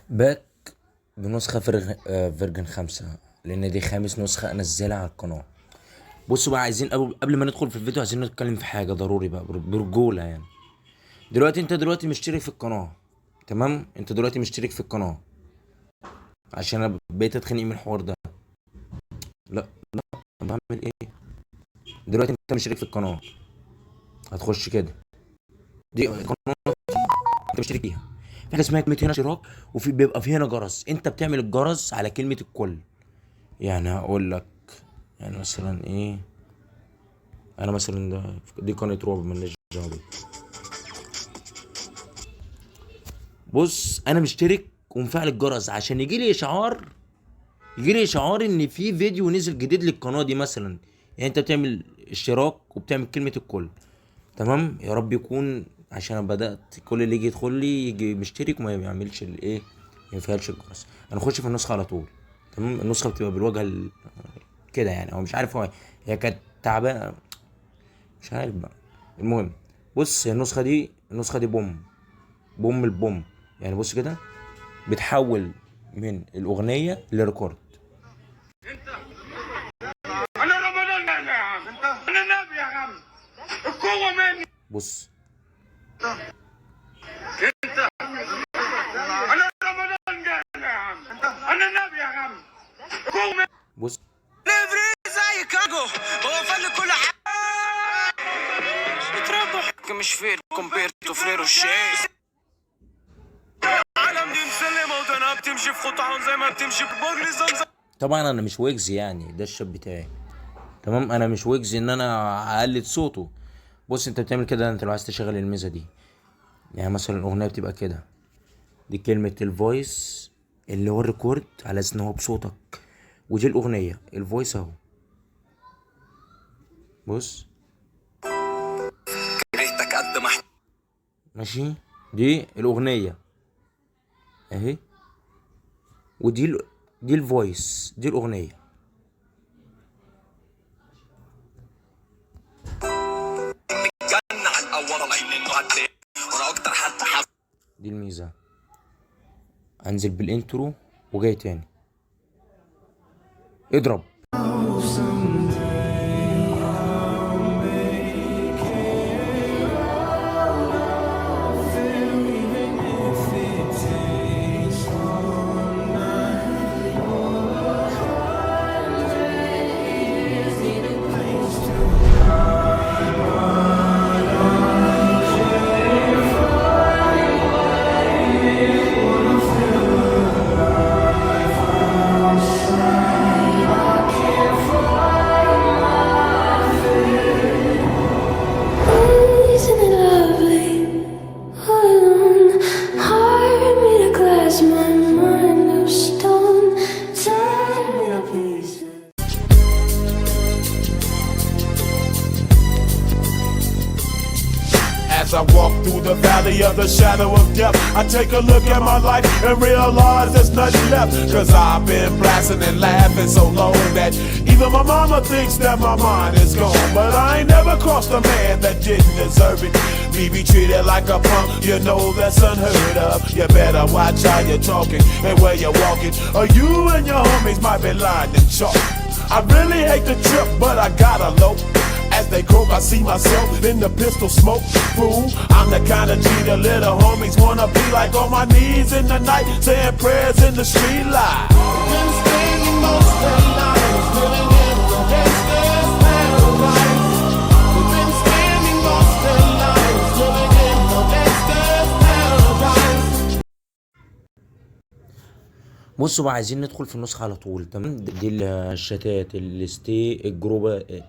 باك بنسخة فيرجن 5، لأن دي خامس نسخة أنزلها على القناة. بصوا بقى، عايزين قبل ما ندخل في الفيديو عايزين نتكلم في حاجة ضروري بقى برجولة يعني. انت دلوقتي مشترك في القناة، تمام؟ انت دلوقتي مشترك في القناة عشان انا بقيت اتخنق من الحوار ده. لا، بعمل ايه؟ دلوقتي انت مشترك في القناة، هتخش كده، دي القناة انت مشترك فيها، في حاجة اسمها كلمة هنا اشتراك، وفي بيبقى في هنا جرس. انت بتعمل الجرس على كلمة الكل. يعني هقول لك، يعني مثلا ايه، انا مثلا دي قناه رعب مالناش دعوه بيها. بص، انا مشترك ومفعل الجرس عشان يجي لي اشعار ان في فيديو نزل جديد للقناه دي مثلا. يعني انت بتعمل اشتراك وبتعمل كلمه الكل، تمام؟ يا رب يكون، عشان انا بدات كل اللي يجي يدخل لي يجي مشترك وما يعملش الايه، ما يفعلش الجرس. انا اخش في النسخه على طول، تمام؟ النسخه بتبقى بالواجهه كده يعني، او مش عارف هو، هي كانت تعبانه، مش عارف بقى. المهم، بص، النسخه دي بوم البوم. يعني بص كده، بتحول من الاغنيه لريكورد. انا رمضان يا عم، انا نبي يا عم، القوه مني. بص انت انا رمضان يا عم، انا نبي يا عم، القوه مني. بص نفري زي كاجو، هو فن كل حاجه. اتربح مش فير كومبيرتو فريرو الشيء. عالم دي مسلمه ودنا بتمشي في خطاهم زي ما بتمشي ببرج زمزم. طبعا انا مش ويجز، يعني ده الشاب بتاعي، تمام؟ انا مش ويجز ان انا اقلد صوته. بص، انت بتعمل كده، انت لو عايز تشغل الميزه دي، يعني مثلا الاغنيه بتبقى كده، دي كلمه الفويس اللي هو الريكورد على اساس ان هو بصوتك، ودي الاغنيه الفويس اهو. بص، كرهتك قد ما ماشي، دي الاغنيه اهي، دي الفويس، دي الاغنيه. جنة عن اول عين وعدي وانا اكتر حد حب. دي الميزه. انزل بالانترو وجاي تاني، اضرب. Isn't it lovely? All alone, heart made of glass, my mind of stone. Tear me to pieces. As I walk through the valley of the shadow of death, I take a look at my life and realize there's nothing left. Cause I've been blasting and laughing so long that even my mama thinks that my mind is gone. But I ain't never crossed a man that didn't deserve it. Me be treated like a punk, you know that's unheard of. You better watch how you're talking and where you're walking, or you and your homies might be lying in chalk. I really hate the trip, but I gotta low. As they croak, I see myself in the pistol smoke. Fool, I'm the kind of G the little homies wanna be like, on my knees in the night, saying prayers in the street light. Been spending most of their lives living in the gangster's paradise. We've been spending most of their lives living in the gangster's paradise. بصوا بقى، عايزين ندخل في النسخة على طول، تمام؟ دي الشتات،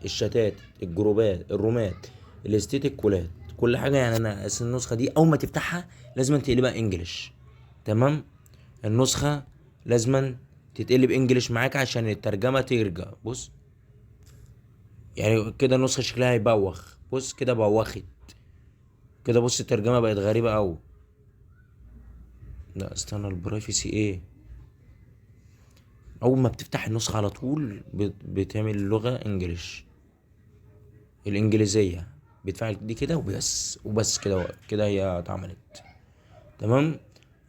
الشتات، الجروبات، الرومات، الاستيت، الكولات، كل حاجة. يعني انا اسم النسخة دي اول ما تفتحها لازم تقلبها انجلش، تمام؟ النسخة لازم تتقلب انجلش معاك عشان الترجمة ترجع. بص، يعني كده النسخة شكلها هيبوخ، بص كده بوخت كده، بص الترجمة بقت غريبة اوي. لا استنى، البرايفسي ايه؟ اول ما بتفتح النسخة على طول بتعمل اللغة انجليش، الانجليزية، بتفعل دي كده وبس كده هي اتعملت، تمام؟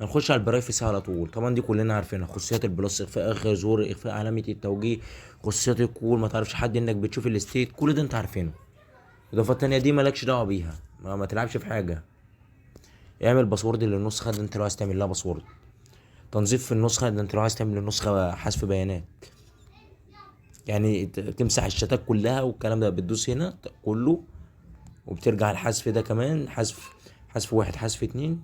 هنخش على البرايفسي على طول. طبعا دي كلنا عارفينها، خصوصيات البلس، اخفاء اخر ظهور، اخفاء علامة التوجيه، خصوصيات الكول، ما تعرفش حد انك بتشوف الستيت، كل ده انت عارفينه. الاضافة التانية دي مالكش دعوة بيها، ما تلعبش في حاجة. اعمل باسورد للنسخة ده انت لو عايز تعمل لها باسورد. تنظيف في النسخة ده انت لو عايز تعمل النسخة حذف بيانات، يعني تمسح الشتات كلها والكلام ده، بتدوس هنا كله وبترجع الحذف ده كمان، حذف واحد، حذف اتنين،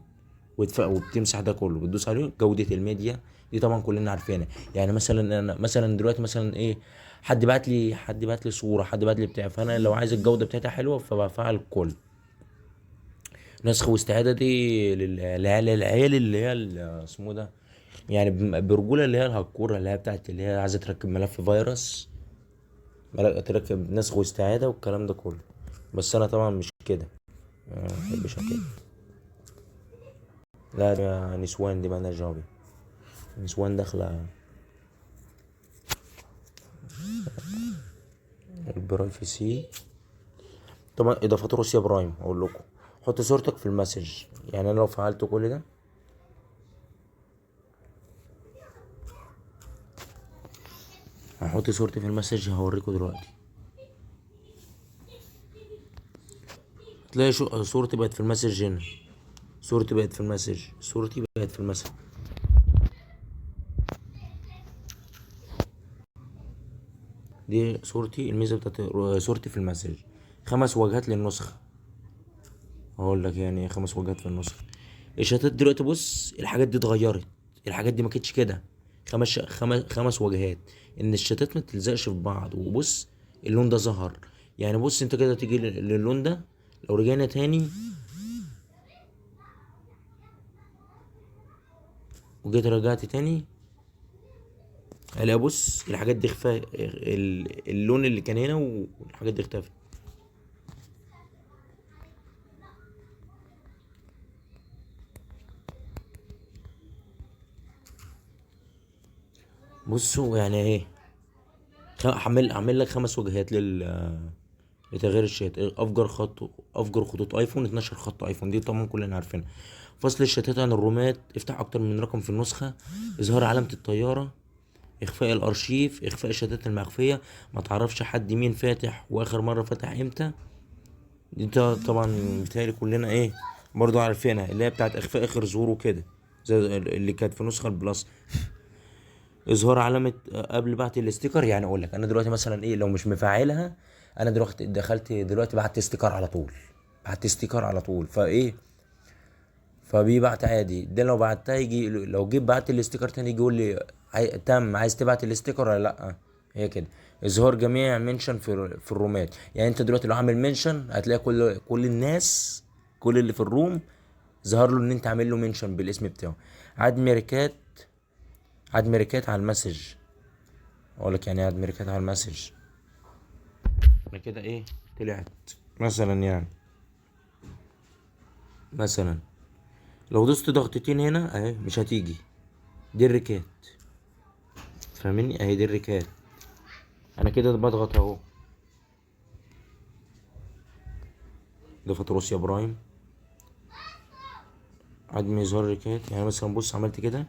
وبتمسح ده كله، بتدوس عليه. جودة الميديا دي طبعا كلنا عارفينها. يعني مثلا انا مثلا دلوقتي مثلا ايه، حد بعت لي صورة، حد بعت لي بتاع، فانا لو عايز الجودة بتاعتها حلوة فبفعل الكل. نسخ واستعادة دي للعيال اللي هي اسمه ده، يعني برجولة، اللي هي الهكورة، اللي هي بتاعت اللي هي عايزة تركب ملف فيروس، تركب نسخ واستعادة والكلام ده كله. بس انا طبعا مش كده، محبش كده. لا يا نسوان دي مالناش دعوة بيها. نسوان داخلة البرايفسي. طبعا اضافات روسيا برايم، اقول لكم حط صورتك في المسج. يعني انا لو فعلت كل ده، هحط صورتي في المسج، هوريكم دلوقتي. تلاقي صورتي بقت في المسج هنا، صورتي بقت في المسج، صورتي بقت في المسج. دي صورتي، الميزة بتاعت صورتي في المسج. 5 واجهات للنسخة، هقول لك يعني 5 واجهات في النسخة. الشتات دلوقتي بص، الحاجات دي اتغيرت، الحاجات دي ما كانتش كده. 5 واجهات ان الشتات ما تلزقش في بعض. وبص اللون ده ظهر، يعني بص انت كده تيجي للون ده، لو رجعنا تاني وجيت رجعت تاني، الاقي بص الحاجات دي اختفت، اللون اللي كان هنا والحاجات دي اختفت. بصوا يعني ايه، اعمل لك 5 وجهات لتغيير الشات. افجر خطوط ايفون، 12 خط ايفون، دي طبعا كلنا عارفينها. فصل الشتات عن الرومات، افتح اكتر من رقم في النسخة، اظهار علامة الطيارة، اخفاء الارشيف، اخفاء الشتات المخفية، ما تعرفش حد مين فاتح واخر مرة فتح امتى. دي طبعا بتهيألي كلنا ايه برضو عارفينها، اللي هي بتاعت اخفاء اخر ظهور وكده، زي اللي كانت في نسخة البلس. اظهار علامة قبل بعت الاستيكر. يعني اقول لك انا دلوقتي مثلا ايه، لو مش مفعلها، انا دلوقتي دخلت دلوقتي بعت استيكر على طول، بعت استيكر على طول، فايه فبيبعت عادي. ده لو بعتها يجي، لو جيت بعت الاستيكر تاني يجي يقول لي تم، عايز تبعت الاستيكر ولا لا. هي كده. اظهار جميع منشن في الرومات، يعني انت دلوقتي لو عامل منشن هتلاقي كل الناس، كل اللي في الروم ظهر له ان انت عامل له منشن بالاسم بتاعه. عاد ميركات على المسج، اقول لك يعني عاد ميركات على المسج. انا كده ايه طلعت مثلا، يعني مثلا لو دوست ضغطتين هنا اهي مش هتيجي، دي الريكات، فاهمني؟ اهي دي الريكات. انا كده بضغط اهو، اضافة روسيا برايم، عدم اظهار ريكات. يعني مثلا بص عملت كده،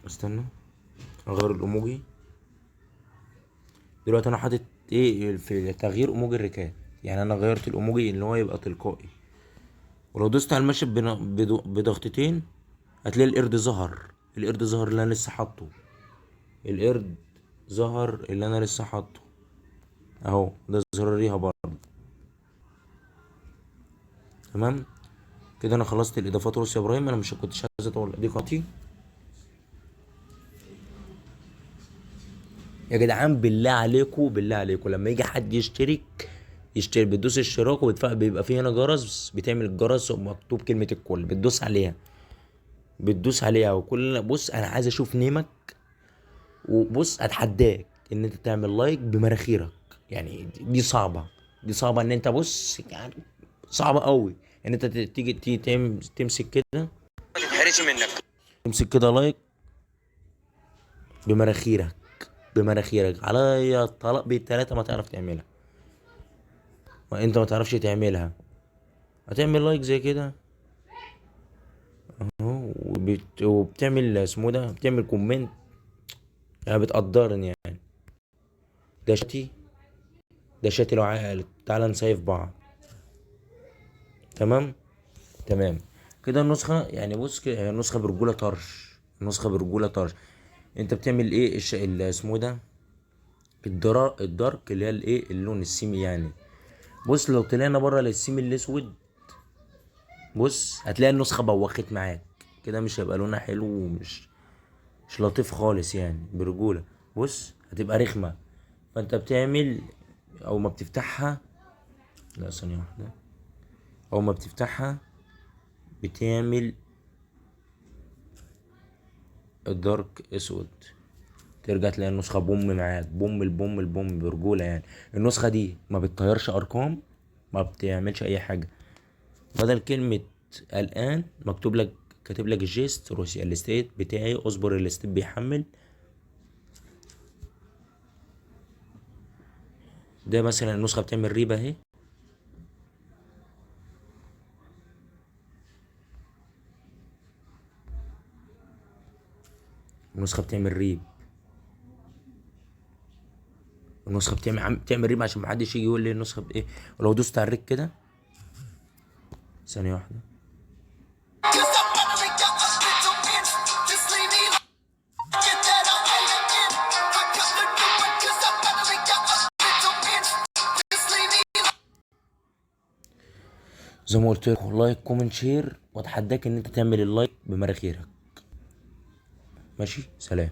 استنى اغير الايموجي. دلوقتي انا حاطط ايه في تغيير ايموجي الريكات، يعني انا غيرت الايموجي اللي هو يبقى تلقائي. ولو دوست على المشي بضغطتين هتلاقي القرد ظهر، القرد ظهر اللي انا لسه حاطه، القرد ظهر اللي انا لسه حاطه اهو، ده زراريها برضه. تمام كده انا خلصت الاضافات روسيا ابراهيم. انا مش كنتش عايز اطول دي قطي يا جدعان. بالله عليكم، بالله عليكم، لما يجي حد يشتري بتدوس اشتراك وبتدفع، بيبقى فيه هنا جرس، بتعمل الجرس ومكتوب كلمة الكل، بتدوس عليها وكل بص انا عايز اشوف نيمك. وبص اتحداك ان انت تعمل لايك بمراخيرك، يعني دي صعبة، دي صعبة ان انت بص، يعني صعبة قوي ان انت تيجي تمسك كده، ما تتحرش منك، تمسك كده لايك بمراخيرك، بمراخيرك عليا طلاق بالتلاتة ما تعرف تعملها، ما انت ما تعرفش تعملها. هتعمل لايك زي كده اهو، وبتعمل اسمه ده، بتعمل كومنت، يعني بتقدرني يعني. ده شاتي، ده شاتي لو عقلت، تعالى نسيف بعض. تمام تمام كده النسخة. يعني بص كده، هي النسخة برجولة طرش، النسخة برجولة طرش. انت بتعمل ايه اللي اسمه ده، الدارك اللي هي الايه، اللون السيمي يعني. بص لو طلعنا بره للسيمي الاسود، بص هتلاقي النسخة بوخت معاك كده، مش هيبقى لونها حلو، ومش مش لطيف خالص يعني برجولة. بص هتبقى رخمة. فانت بتعمل، او ما بتفتحها، لا ثانية واحدة، او ما بتفتحها بتعمل الدارك اسود، ترجع تلاقي النسخة بوم معاك، بوم البوم البوم برجولة يعني. النسخة دي ما بتطيرش ارقام، ما بتعملش اي حاجة. بدل كلمة الان مكتوب لك، كاتب لك جيست روسيا الستيت بتاعي، اصبر الستيت بيحمل. ده مثلا النسخة بتعمل ريبة اهي، النسخة بتعمل ريب، النسخة بتعمل ريب عشان محدش يجي يقول لي النسخة بايه. ولو دوست على الريك كده، ثانية واحدة، زي ما قلت لكم لايك كومنت شير، واتحداك ان انت تعمل اللايك بمراخيرك. ماشي، سلام.